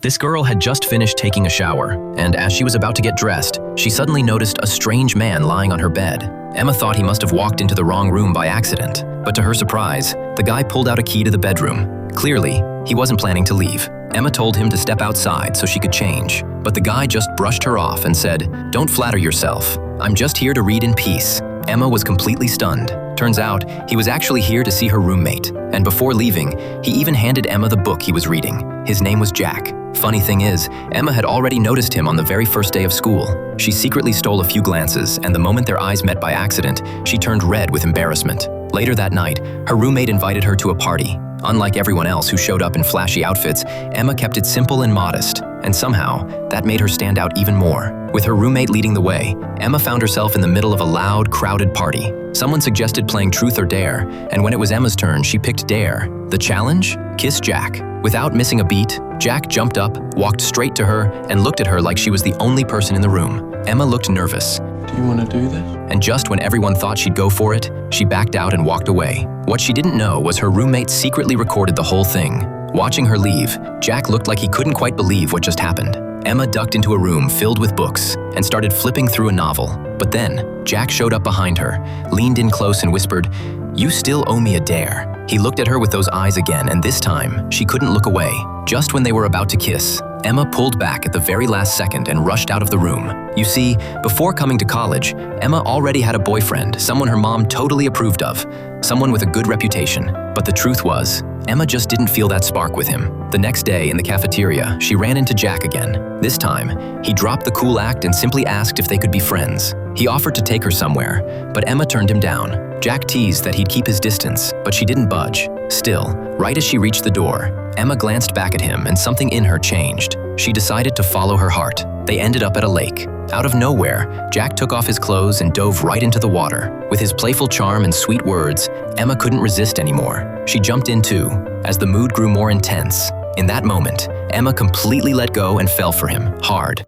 This girl had just finished taking a shower, and as she was about to get dressed, she suddenly noticed a strange man lying on her bed. Emma thought he must have walked into the wrong room by accident, but to her surprise, the guy pulled out a key to the bedroom. Clearly, he wasn't planning to leave. Emma told him to step outside so she could change, but the guy just brushed her off and said, "Don't flatter yourself. I'm just here to read in peace." Emma was completely stunned. Turns out, he was actually here to see her roommate, and before leaving, he even handed Emma the book he was reading. His name was Jack. Funny thing is, Emma had already noticed him on the very first day of school. She secretly stole a few glances, and the moment their eyes met by accident, she turned red with embarrassment. Later that night, her roommate invited her to a party. Unlike everyone else who showed up in flashy outfits, Emma kept it simple and modest, and somehow, that made her stand out even more. With her roommate leading the way, Emma found herself in the middle of a loud, crowded party. Someone suggested playing Truth or Dare, and when it was Emma's turn, she picked Dare. The challenge? Kiss Jack. Without missing a beat, Jack jumped up, walked straight to her, and looked at her like she was the only person in the room. Emma looked nervous. "Do you want to do this?" And just when everyone thought she'd go for it, she backed out and walked away. What she didn't know was her roommate secretly recorded the whole thing. Watching her leave, Jack looked like he couldn't quite believe what just happened. Emma ducked into a room filled with books and started flipping through a novel. But then, Jack showed up behind her, leaned in close and whispered, "You still owe me a dare." He looked at her with those eyes again, and this time, she couldn't look away. Just when they were about to kiss, Emma pulled back at the very last second and rushed out of the room. You see, before coming to college, Emma already had a boyfriend, someone her mom totally approved of, someone with a good reputation. But the truth was, Emma just didn't feel that spark with him. The next day in the cafeteria, she ran into Jack again. This time, he dropped the cool act and simply asked if they could be friends. He offered to take her somewhere, but Emma turned him down. Jack teased that he'd keep his distance, but she didn't budge. Still, right as she reached the door, Emma glanced back at him and something in her changed. She decided to follow her heart. They ended up at a lake. Out of nowhere, Jack took off his clothes and dove right into the water. With his playful charm and sweet words, Emma couldn't resist anymore. She jumped in too, as the mood grew more intense. In that moment, Emma completely let go and fell for him, hard.